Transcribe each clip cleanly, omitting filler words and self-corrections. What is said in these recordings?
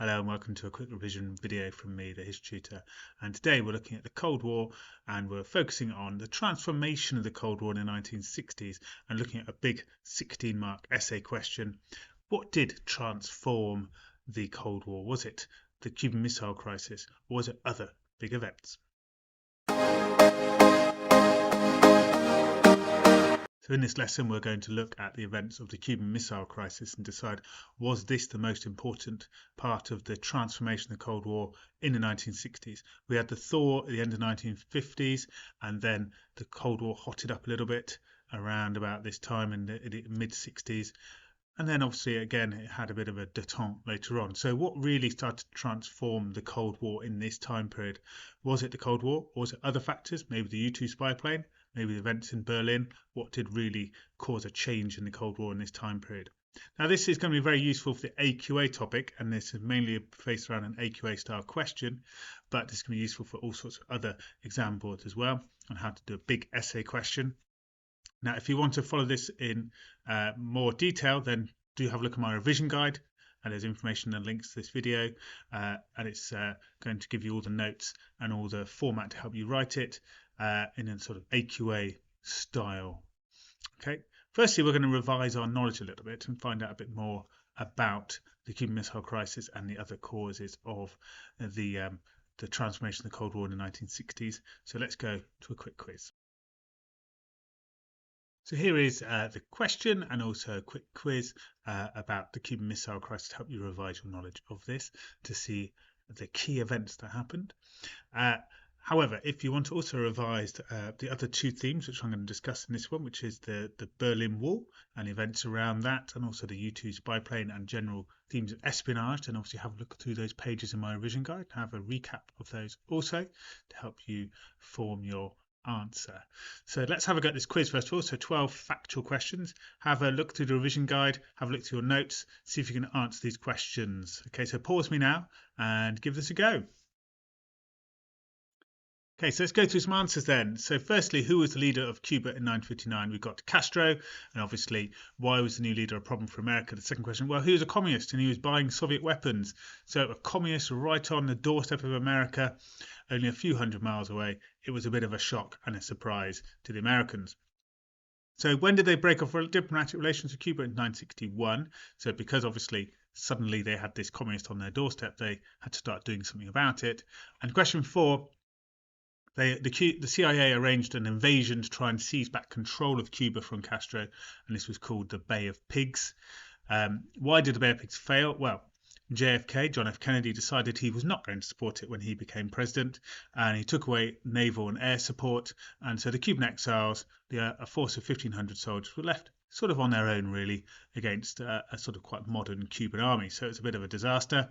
Hello and welcome to a quick revision video from me, the History Tutor. And today we're looking at the Cold War and we're focusing on the transformation of the Cold War in the 1960s and looking at a big 16-mark essay question. What did transform the Cold War? Was it the Cuban Missile Crisis or was it other big events? So in this lesson, we're going to look at the events of the Cuban Missile Crisis and decide, was this the most important part of the transformation of the Cold War in the 1960s? We had the thaw at the end of the 1950s, and then the Cold War hotted up a little bit around about this time in the mid-60s. And then obviously, again, it had a bit of a détente later on. So what really started to transform the Cold War in this time period? Was it the Cold War or was it other factors? Maybe the U-2 spy plane? Maybe the events in Berlin? What did really cause a change in the Cold War in this time period? Now, this is going to be very useful for the AQA topic, and this is mainly based around an AQA style question, but this can be useful for all sorts of other exam boards as well, on how to do a big essay question. Now, if you want to follow this in more detail, then do have a look at my revision guide, and there's information and links to this video, and it's going to give you all the notes and all the format to help you write it in a sort of AQA style. Okay. Firstly, we're going to revise our knowledge a little bit and find out a bit more about the Cuban Missile Crisis and the other causes of the transformation of the Cold War in the 1960s. So let's go to a quick quiz. So here is the question and also a quick quiz about the Cuban Missile Crisis to help you revise your knowledge of this, to see the key events that happened. However, if you want to also revise the other two themes, which I'm going to discuss in this one, which is the Berlin Wall and events around that, and also the U-2 spy plane and general themes of espionage, then obviously have a look through those pages in my revision guide, have a recap of those also to help you form your answer. So let's have a go at this quiz first of all. So 12 factual questions. Have a look through the revision guide, have a look through your notes, see if you can answer these questions. Okay, so pause me now and give this a go. Okay, so let's go through some answers then. So firstly, who was the leader of Cuba in 1959? We've got Castro, and obviously, why was the new leader a problem for America? The second question, well, he was a communist and he was buying Soviet weapons. So a communist right on the doorstep of America, only a few hundred miles away. It was a bit of a shock and a surprise to the Americans. So when did they break off diplomatic relations with Cuba? In 1961. So because obviously suddenly they had this communist on their doorstep, they had to start doing something about it. And question 4, the CIA arranged an invasion to try and seize back control of Cuba from Castro, and this was called the Bay of Pigs. Why did the Bay of Pigs fail? Well, JFK, John F. Kennedy, decided he was not going to support it when he became president, and he took away naval and air support, and so the Cuban exiles, a force of 1,500 soldiers, were left sort of on their own, really, against a sort of quite modern Cuban army. So it's a bit of a disaster.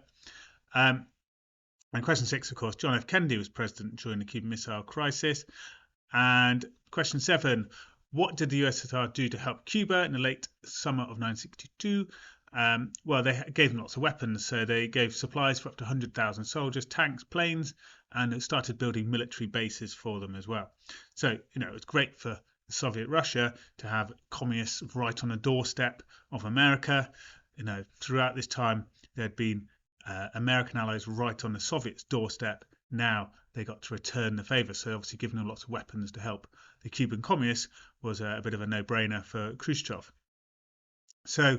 And question 6, of course, John F. Kennedy was president during the Cuban Missile Crisis. And question 7, what did the USSR do to help Cuba in the late summer of 1962? Well, they gave them lots of weapons. So they gave supplies for up to 100,000 soldiers, tanks, planes, and it started building military bases for them as well. So, it was great for Soviet Russia to have communists right on the doorstep of America. Throughout this time, there had been American allies right on the Soviets' doorstep. Now they got to return the favour. So obviously giving them lots of weapons to help the Cuban communists was a bit of a no-brainer for Khrushchev. So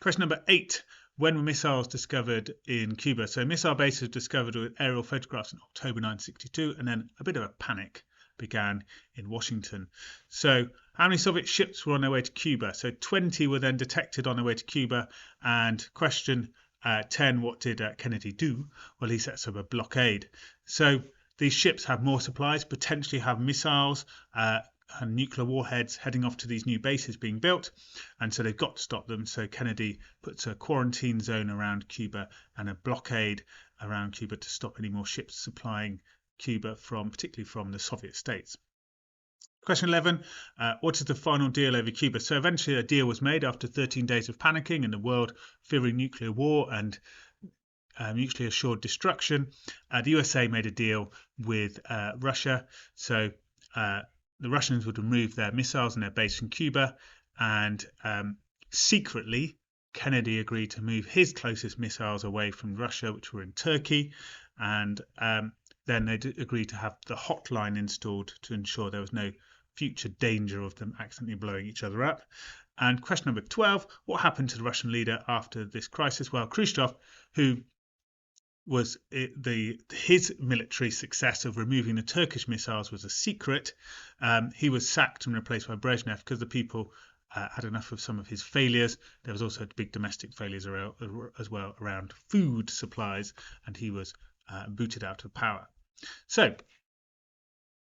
question number 8, when were missiles discovered in Cuba? So missile bases were discovered with aerial photographs in October 1962, and then a bit of a panic began in Washington. So how many Soviet ships were on their way to Cuba? So 20 were then detected on their way to Cuba. And question 10, what did Kennedy do? Well, he sets up a blockade. So these ships have more supplies, potentially have missiles and nuclear warheads heading off to these new bases being built. And so they've got to stop them. So Kennedy puts a quarantine zone around Cuba and a blockade around Cuba to stop any more ships supplying Cuba, particularly from the Soviet states. Question 11, what is the final deal over Cuba? So eventually a deal was made after 13 days of panicking and the world fearing nuclear war and mutually assured destruction. The USA made a deal with Russia. So the Russians would remove their missiles and their base in Cuba, and secretly Kennedy agreed to move his closest missiles away from Russia, which were in Turkey, and then they agreed to have the hotline installed to ensure there was no future danger of them accidentally blowing each other up. And question number 12, what happened to the Russian leader after this crisis? Well, Khrushchev, who was his military success of removing the Turkish missiles was a secret. He was sacked and replaced by Brezhnev because the people had enough of some of his failures. There was also big domestic failures as well around food supplies, and he was booted out of power. So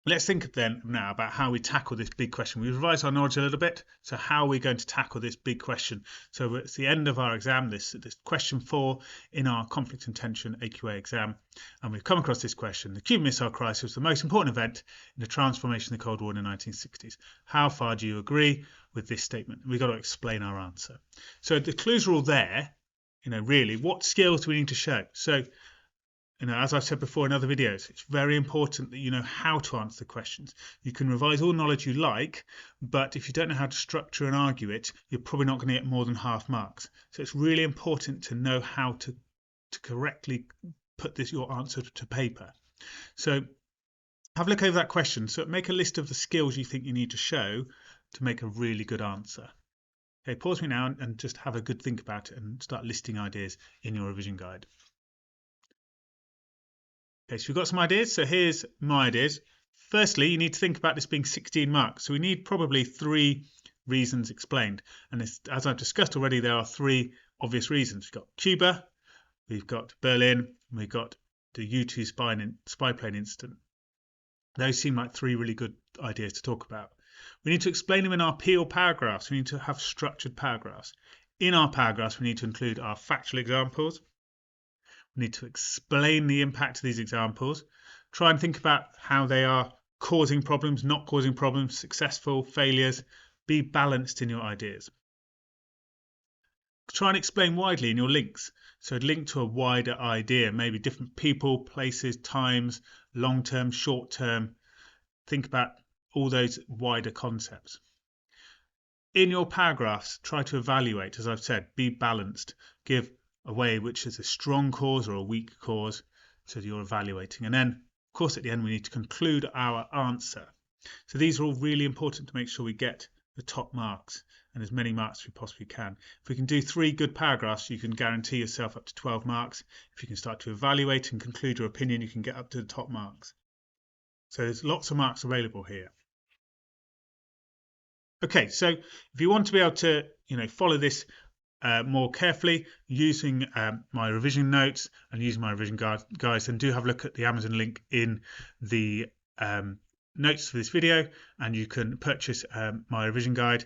let's think then now about how we tackle this big question. We revised our knowledge a little bit. So how are we going to tackle this big question? So it's the end of our exam, this question 4 in our Conflict and Tension AQA exam. And we've come across this question. The Cuban Missile Crisis was the most important event in the transformation of the Cold War in the 1960s. How far do you agree with this statement? We've got to explain our answer. So the clues are all there. Really, what skills do we need to show? So as I've said before in other videos, it's very important that you know how to answer the questions. You can revise all knowledge you like, but if you don't know how to structure and argue it, you're probably not going to get more than half marks. So it's really important to know how to correctly put your answer to paper. So have a look over that question. So make a list of the skills you think you need to show to make a really good answer. Okay, pause me now and just have a good think about it and start listing ideas in your revision guide. Okay, so we've got some ideas. So here's my ideas. Firstly, you need to think about this being 16 marks. So we need probably 3 reasons explained. And as I've discussed already, there are 3 obvious reasons. We've got Cuba, we've got Berlin, and we've got the U-2 spy plane incident. Those seem like 3 really good ideas to talk about. We need to explain them in our P or paragraphs. We need to have structured paragraphs. In our paragraphs, we need to include our factual examples. We need to explain the impact of these examples. Try and think about how they are causing problems, not causing problems, successful, failures. Be balanced in your ideas. Try and explain widely in your links. So link to a wider idea, maybe different people, places, times, long-term, short-term. Think about all those wider concepts. In your paragraphs, try to evaluate, as I've said, be balanced. Give a way which is a strong cause or a weak cause, so you're evaluating. And then, of course, at the end, we need to conclude our answer. So these are all really important to make sure we get the top marks and as many marks as we possibly can. If we can do 3 good paragraphs, you can guarantee yourself up to 12 marks. If you can start to evaluate and conclude your opinion, you can get up to the top marks. So there's lots of marks available here. Okay, so if you want to be able to, follow this more carefully using my revision notes and using my revision guides, then do have a look at the Amazon link in the notes for this video, and you can purchase my revision guide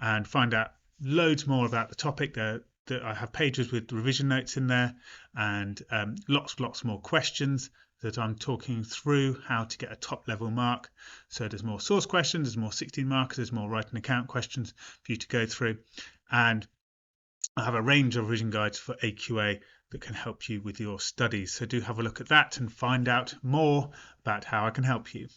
and find out loads more about the topic. I have pages with revision notes in there and lots more questions that I'm talking through how to get a top level mark. So there's more source questions, there's more 16 markers, there's more write an account questions for you to go through, and I have a range of revision guides for AQA that can help you with your studies. So do have a look at that and find out more about how I can help you.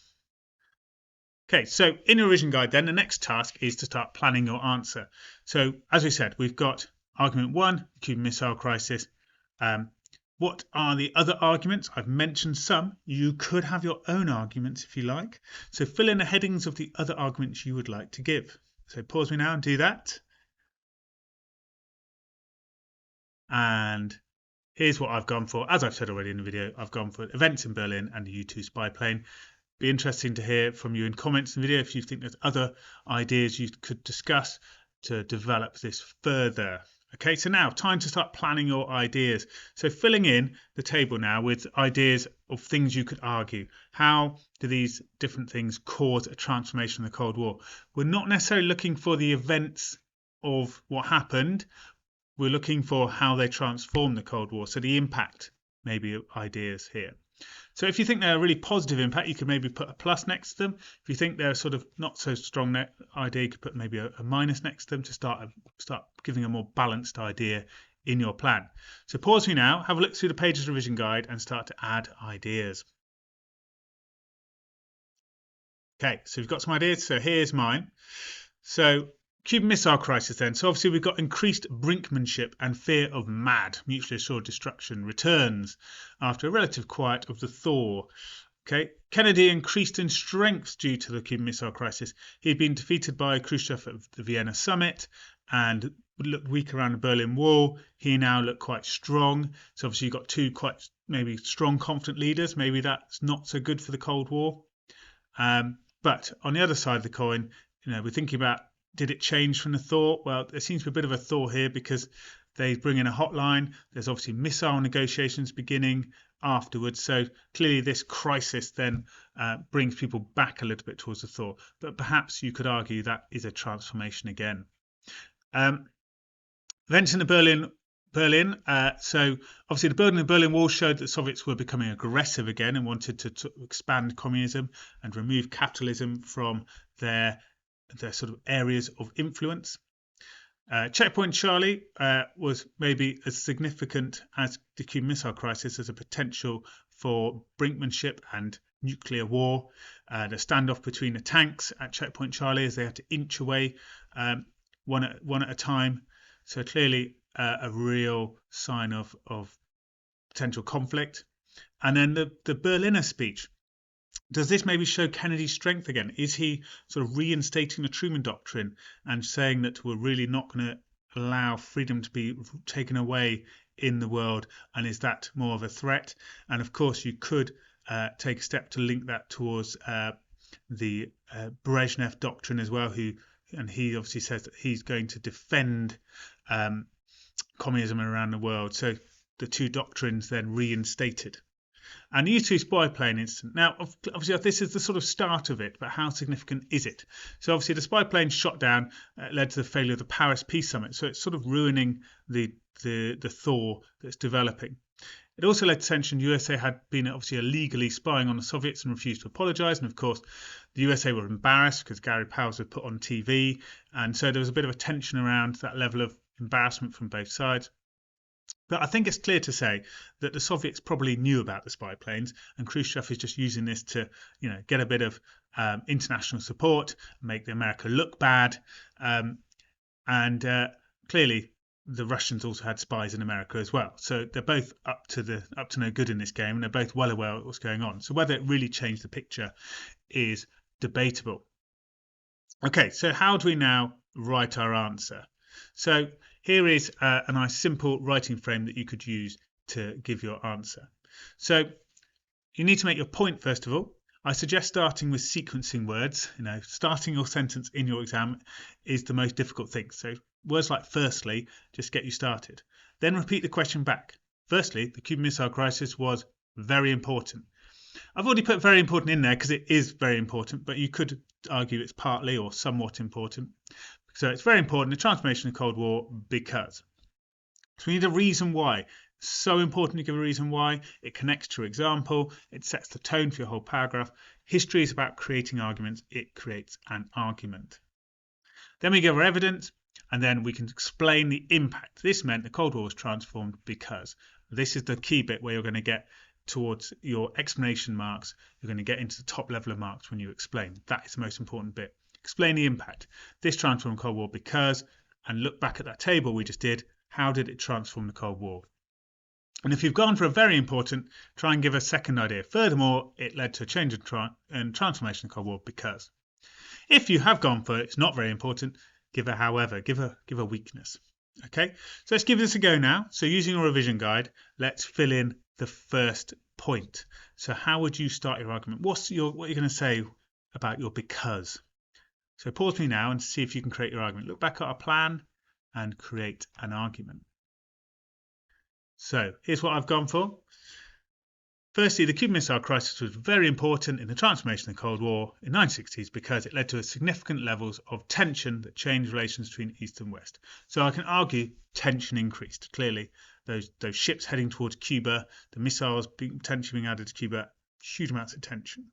Okay, so in your revision guide then, the next task is to start planning your answer. So as we said, we've got argument 1, the Cuban Missile Crisis. What are the other arguments? I've mentioned some. You could have your own arguments if you like. So fill in the headings of the other arguments you would like to give. So pause me now and do that. And here's what I've gone for. As I've said already in the video, I've gone for events in Berlin and the U-2 spy plane. Be interesting to hear from you in comments in the video if you think there's other ideas you could discuss to develop this further. Okay, so now time to start planning your ideas. So filling in the table now with ideas of things you could argue. How do these different things cause a transformation in the Cold War? We're not necessarily looking for the events of what happened. We're looking for how they transform the Cold War. So the impact, maybe ideas here. So if you think they're a really positive impact, you could maybe put a plus next to them. If you think they're sort of not so strong idea, you could put maybe a minus next to them to start giving a more balanced idea in your plan. So pause me now, have a look through the pages revision guide and start to add ideas. Okay, so we've got some ideas. So here's mine. So Cuban Missile Crisis then. So obviously we've got increased brinkmanship and fear of MAD, mutually assured destruction, returns after a relative quiet of the thaw. Okay, Kennedy increased in strength due to the Cuban Missile Crisis. He'd been defeated by Khrushchev at the Vienna summit and looked weak around the Berlin Wall. He now looked quite strong. So obviously you've got two quite maybe strong, confident leaders. Maybe that's not so good for the Cold War. But on the other side of the coin, we're thinking about, did it change from the thaw? Well, there seems to be a bit of a thaw here because they bring in a hotline. There's obviously missile negotiations beginning afterwards. So clearly this crisis then brings people back a little bit towards the thaw. But perhaps you could argue that is a transformation again. Events in the Berlin. So obviously the building of the Berlin Wall showed that the Soviets were becoming aggressive again and wanted to expand communism and remove capitalism from their sort of areas of influence. Checkpoint Charlie was maybe as significant as the Cuban Missile Crisis as a potential for brinkmanship and nuclear war. The standoff between the tanks at Checkpoint Charlie as they had to inch away one at a time. So clearly a real sign of potential conflict. And then the Berliner speech. Does this maybe show Kennedy's strength again? Is he sort of reinstating the Truman Doctrine and saying that we're really not going to allow freedom to be taken away in the world? And is that more of a threat? And of course, you could take a step to link that towards the Brezhnev Doctrine as well, he obviously says that he's going to defend communism around the world. So the two doctrines then reinstated. And the U-2 spy plane incident. Now, obviously, this is the sort of start of it, but how significant is it? So obviously, the spy plane shot down led to the failure of the Paris Peace Summit. So it's sort of ruining the thaw that's developing. It also led to tension. The USA had been obviously illegally spying on the Soviets and refused to apologise. And of course, the USA were embarrassed because Gary Powers was put on TV. And so there was a bit of a tension around that level of embarrassment from both sides. But I think it's clear to say that the Soviets probably knew about the spy planes, and Khrushchev is just using this to, get a bit of international support, make the America look bad, and clearly the Russians also had spies in America as well. So they're both up to no good in this game, and they're both well aware of what's going on. So whether it really changed the picture is debatable. Okay, so how do we now write our answer? So here is a nice simple writing frame that you could use to give your answer. So you need to make your point first of all. I suggest starting with sequencing words. Starting your sentence in your exam is the most difficult thing. So words like firstly just get you started. Then repeat the question back. Firstly, the Cuban Missile Crisis was very important. I've already put very important in there because it is very important, but you could argue it's partly or somewhat important. So it's very important, the transformation of the Cold War, because. So we need a reason why. It's so important to give a reason why. It connects to your example. It sets the tone for your whole paragraph. History is about creating arguments. It creates an argument. Then we give our evidence, and then we can explain the impact. This meant the Cold War was transformed because. This is the key bit where you're going to get towards your explanation marks. You're going to get into the top level of marks when you explain. That is the most important bit. Explain the impact. This transformed the Cold War because, and look back at that table we just did, how did it transform the Cold War? And if you've gone for a very important, try and give a second idea. Furthermore, it led to a change in transformation of the Cold War because. If you have gone for it's not very important, give a however, give a weakness. Okay, so let's give this a go now. So using a revision guide, let's fill in the first point. So how would you start your argument? What are you going to say about your because? So pause me now and see if you can create your argument. Look back at our plan and create an argument. So here's what I've gone for. Firstly, the Cuban Missile Crisis was very important in the transformation of the Cold War in the 1960s because it led to significant levels of tension that changed relations between East and West. So I can argue tension increased. Clearly, those ships heading towards Cuba, the missiles potentially being added to Cuba, huge amounts of tension.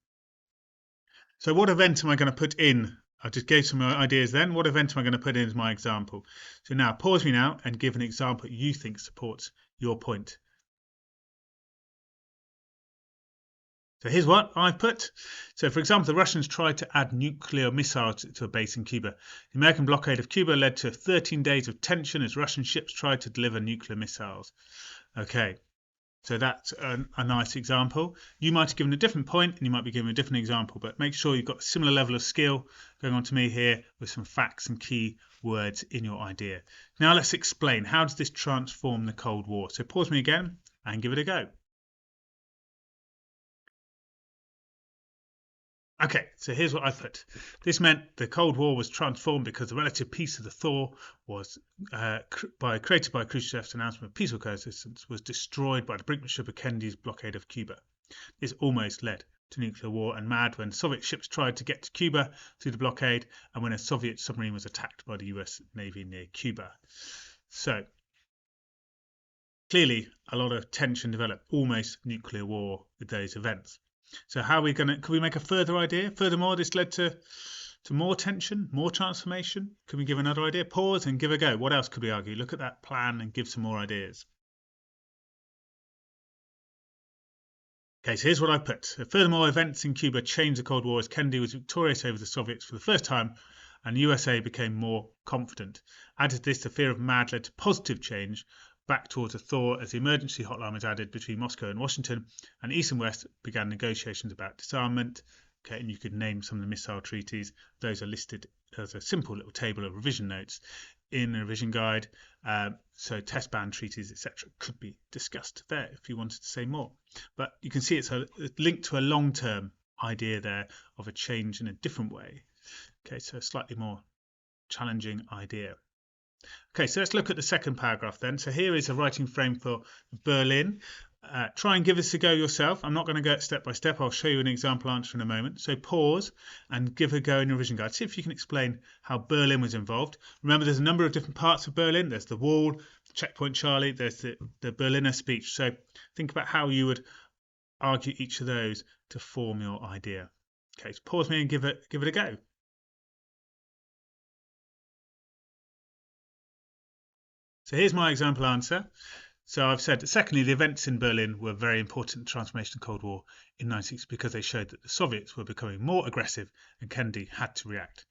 So what event am I going to put in? I just gave some ideas then. What event am I going to put in as my example? So now pause me now and give an example you think supports your point. So here's what I put. So, for example, the Russians tried to add nuclear missiles to a base in Cuba. The American blockade of Cuba led to 13 days of tension as Russian ships tried to deliver nuclear missiles. Okay, so that's a nice example. You might have given a different point and you might be given a different example, but make sure you've got a similar level of skill going on to me here with some facts and key words in your idea. Now let's explain, how does this transform the Cold War? So pause me again and give it a go. Okay, so here's what I put. This meant the Cold War was transformed because the relative peace of the thaw was created by Khrushchev's announcement of peaceful coexistence was destroyed by the brinkmanship of Kennedy's blockade of Cuba. This almost led to nuclear war and mad when Soviet ships tried to get to Cuba through the blockade and when a Soviet submarine was attacked by the US Navy near Cuba. So clearly a lot of tension developed, almost nuclear war with those events. So how are we could we make a further idea? Furthermore, this led to more tension, more transformation. Can we give another idea? Pause and give a go. What else could we argue? Look at that plan and give some more ideas. Okay, so here's what I put. Furthermore, events in Cuba changed the Cold War as Kennedy was victorious over the Soviets for the first time and the USA became more confident. Added to this, the fear of MAD led to positive change back towards a thaw as the emergency hotline was added between Moscow and Washington, and East and West began negotiations about disarmament. Okay, and you could name some of the missile treaties. Those are listed as a simple little table of revision notes in the revision guide. So test ban treaties, etc., could be discussed there if you wanted to say more. But you can see it's a link to a long-term idea there of a change in a different way. Okay, so a slightly more challenging idea. Okay, so let's look at the second paragraph then. So here is a writing frame for Berlin. Try and give this a go yourself. I'm not going to go step by step. I'll show you an example answer in a moment. So pause and give a go in your revision guide. See if you can explain how Berlin was involved. Remember, there's a number of different parts of Berlin. There's the wall, Checkpoint Charlie, there's the Berliner speech. So think about how you would argue each of those to form your idea. Okay, so pause me and give it a go. So here's my example answer. So I've said, secondly, the events in Berlin were very important in the transformation of the Cold War in 1960 because they showed that the Soviets were becoming more aggressive and Kennedy had to react.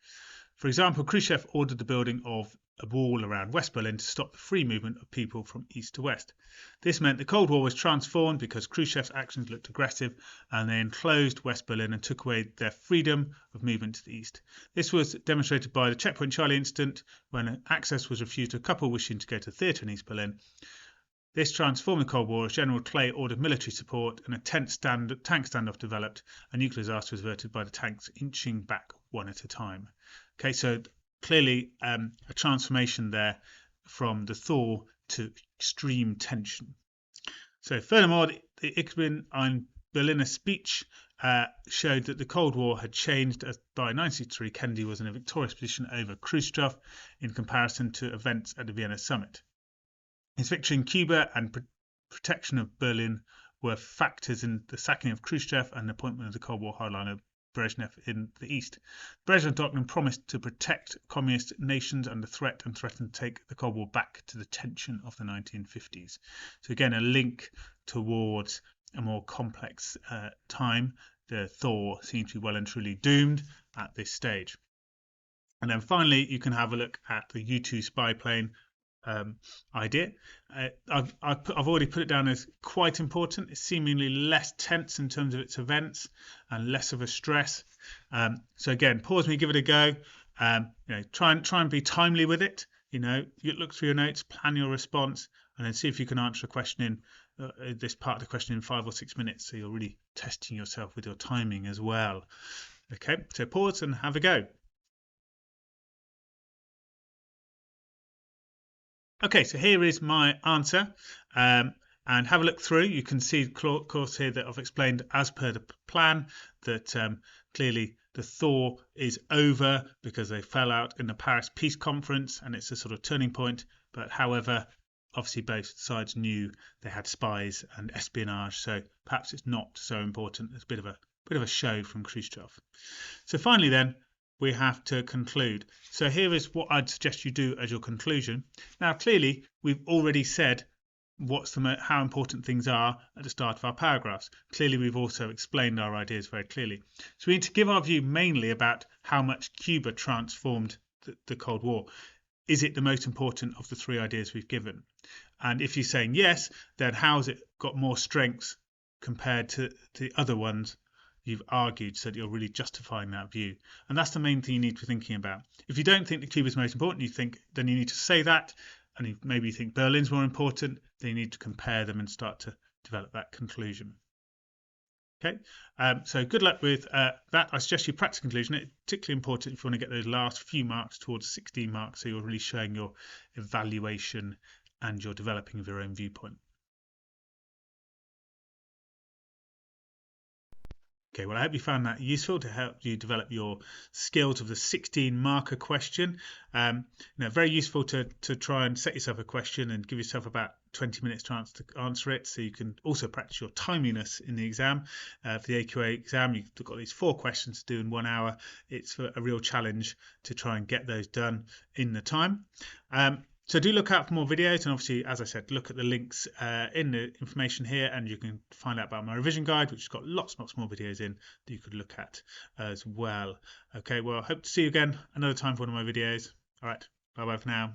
For example, Khrushchev ordered the building of a wall around West Berlin to stop the free movement of people from east to west. This meant the Cold War was transformed because Khrushchev's actions looked aggressive and they enclosed West Berlin and took away their freedom of movement to the east. This was demonstrated by the Checkpoint Charlie incident when access was refused to a couple wishing to go to the theatre in East Berlin. This transformed the Cold War as General Clay ordered military support and a tank standoff developed. A nuclear disaster was averted by the tanks inching back one at a time. Okay, so clearly a transformation there from the thaw to extreme tension. So furthermore, the Ich bin ein Berliner speech showed that the Cold War had changed as by 1963 Kennedy was in a victorious position over Khrushchev in comparison to events at the Vienna summit. His victory in Cuba and protection of Berlin were factors in the sacking of Khrushchev and the appointment of the Cold War hardliner Brezhnev in the east. The Brezhnev Doctrine promised to protect communist nations under threat and threatened to take the Cold War back to the tension of the 1950s. So again, a link towards a more complex time. The thaw seems to be well and truly doomed at this stage. And then finally, you can have a look at the U-2 spy plane idea. I've already put it down as quite important. It's seemingly less tense in terms of its events and less of a stress. So again, pause me, give it a go. Try and be timely with it. You look through your notes, plan your response, and then see if you can answer a question in this part of the question in 5 or 6 minutes. So you're really testing yourself with your timing as well. Okay, so pause and have a go. Okay, so here is my answer, and have a look through. You can see, of course, here that I've explained as per the plan that clearly the thaw is over because they fell out in the Paris Peace Conference and it's a sort of turning point. But however, obviously both sides knew they had spies and espionage, so perhaps it's not so important. It's a bit of a show from Khrushchev. So finally then, we have to conclude. So here is what I'd suggest you do as your conclusion. Now, clearly, we've already said how important things are at the start of our paragraphs. Clearly, we've also explained our ideas very clearly. So we need to give our view mainly about how much Cuba transformed the Cold War. Is it the most important of the three ideas we've given? And if you're saying yes, then how has it got more strengths compared to the other ones you've argued, so that you're really justifying that view? And that's the main thing you need to be thinking about. If you don't think that Cuba is most important, then you need to say that, and maybe you think Berlin's more important, then you need to compare them and start to develop that conclusion. Okay, so good luck with that. I suggest you practice conclusion. It's particularly important if you want to get those last few marks towards 16 marks, so you're really showing your evaluation and you're developing of your own viewpoint. Okay, well, I hope you found that useful to help you develop your skills of the 16 marker question. Very useful to try and set yourself a question and give yourself about 20 minutes chance to answer it, so you can also practice your timeliness in the exam. For the AQA exam, you've got these 4 questions to do in 1 hour. It's a real challenge to try and get those done in the time. So do look out for more videos, and obviously, as I said, look at the links in the information here, and you can find out about my revision guide, which has got lots more videos in that you could look at as well. Okay, well, I hope to see you again another time for one of my videos. All right, bye for now.